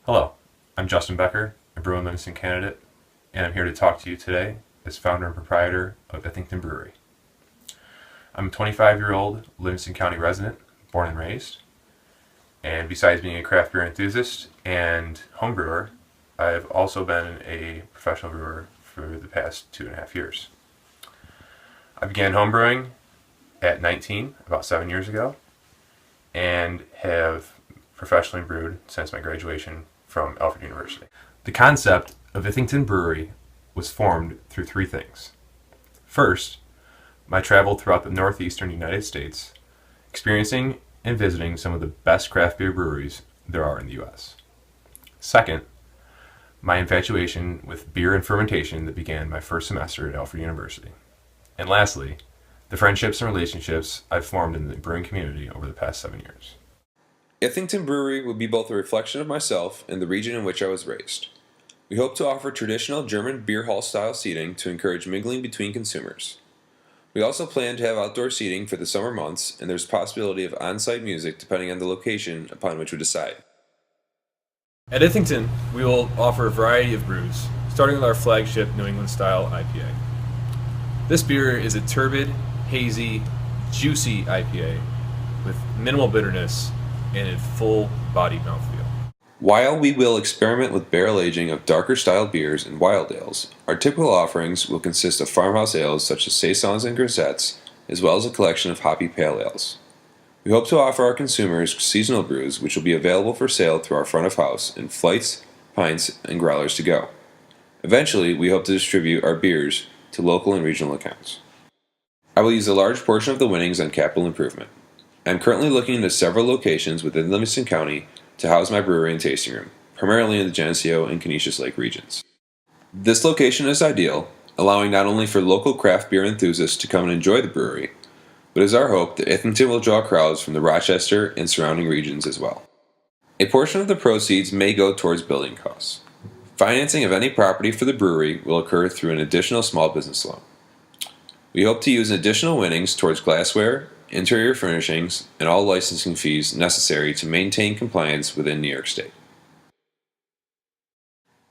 Hello, I'm Justin Becker, a Brew and Livingston candidate, and I'm here to talk to you today as founder and proprietor of Ithington Brewery. I'm a 25-year-old Livingston County resident, born and raised, and besides being a craft beer enthusiast and home brewer, I've also been a professional brewer for the past 2.5 years. I began homebrewing at 19, about 7 years ago, and have professionally brewed since my graduation from Alfred University. The concept of Ithington Brewery was formed through three things. First, my travel throughout the northeastern United States, experiencing and visiting some of the best craft beer breweries there are in the U.S. Second, my infatuation with beer and fermentation that began my first semester at Alfred University. And lastly, the friendships and relationships I've formed in the brewing community over the past 7 years. Ithington Brewery will be both a reflection of myself and the region in which I was raised. We hope to offer traditional German beer hall style seating to encourage mingling between consumers. We also plan to have outdoor seating for the summer months, and there's a possibility of on-site music depending on the location upon which we decide. At Ithington, we will offer a variety of brews, starting with our flagship New England style IPA. This beer is a turbid, hazy, juicy IPA with minimal bitterness and a full-bodied mouthfeel. While we will experiment with barrel aging of darker style beers and wild ales, our typical offerings will consist of farmhouse ales such as saisons and grisettes, as well as a collection of hoppy pale ales. We hope to offer our consumers seasonal brews which will be available for sale through our front of house in flights, pints, and growlers to go. Eventually, we hope to distribute our beers to local and regional accounts. I will use a large portion of the winnings on capital improvement. I am currently looking into several locations within Livingston County to house my brewery and tasting room, primarily in the Geneseo and Canisius Lake regions. This location is ideal, allowing not only for local craft beer enthusiasts to come and enjoy the brewery, but it is our hope that Ithington will draw crowds from the Rochester and surrounding regions as well. A portion of the proceeds may go towards building costs. Financing of any property for the brewery will occur through an additional small business loan. We hope to use additional winnings towards glassware, interior furnishings, and all licensing fees necessary to maintain compliance within New York State.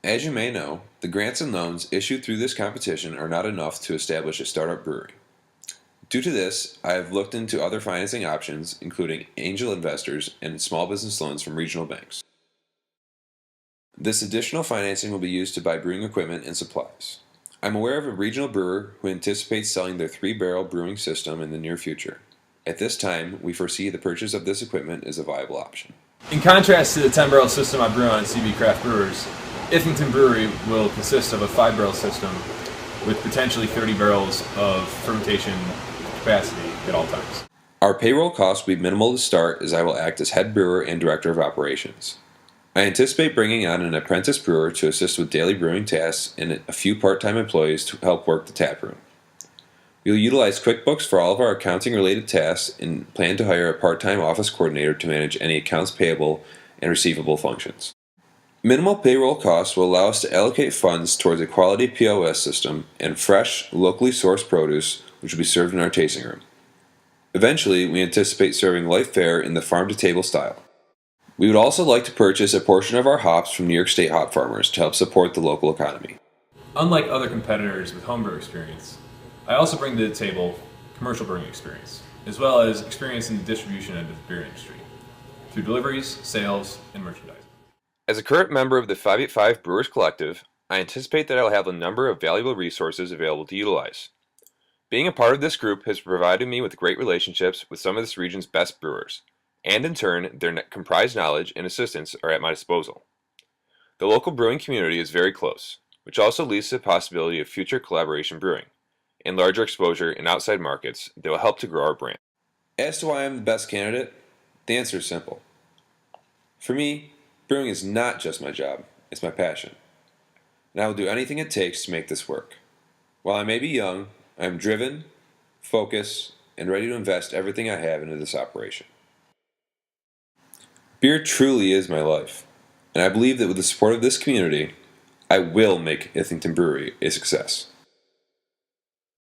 As you may know, the grants and loans issued through this competition are not enough to establish a startup brewery. Due to this, I have looked into other financing options, including angel investors and small business loans from regional banks. This additional financing will be used to buy brewing equipment and supplies. I'm aware of a regional brewer who anticipates selling their 3-barrel brewing system in the near future. At this time, we foresee the purchase of this equipment as a viable option. In contrast to the 10-barrel system I brew on CB Craft Brewers, Ithington Brewery will consist of a 5-barrel system with potentially 30 barrels of fermentation capacity at all times. Our payroll costs will be minimal to start, as I will act as head brewer and director of operations. I anticipate bringing on an apprentice brewer to assist with daily brewing tasks and a few part-time employees to help work the tap room. We will utilize QuickBooks for all of our accounting-related tasks and plan to hire a part-time office coordinator to manage any accounts payable and receivable functions. Minimal payroll costs will allow us to allocate funds towards a quality POS system and fresh, locally sourced produce, which will be served in our tasting room. Eventually, we anticipate serving light fare in the farm-to-table style. We would also like to purchase a portion of our hops from New York State hop farmers to help support the local economy. Unlike other competitors with homebrew experience, I also bring to the table commercial brewing experience, as well as experience in the distribution end of the beer industry, through deliveries, sales, and merchandising. As a current member of the 585 Brewers Collective, I anticipate that I will have a number of valuable resources available to utilize. Being a part of this group has provided me with great relationships with some of this region's best brewers, and in turn, their comprised knowledge and assistance are at my disposal. The local brewing community is very close, which also leads to the possibility of future collaboration brewing and larger exposure in outside markets that will help to grow our brand. As to why I'm the best candidate, the answer is simple. For me, brewing is not just my job, it's my passion. And I will do anything it takes to make this work. While I may be young, I am driven, focused, and ready to invest everything I have into this operation. Beer truly is my life, and I believe that with the support of this community, I will make Ithington Brewery a success.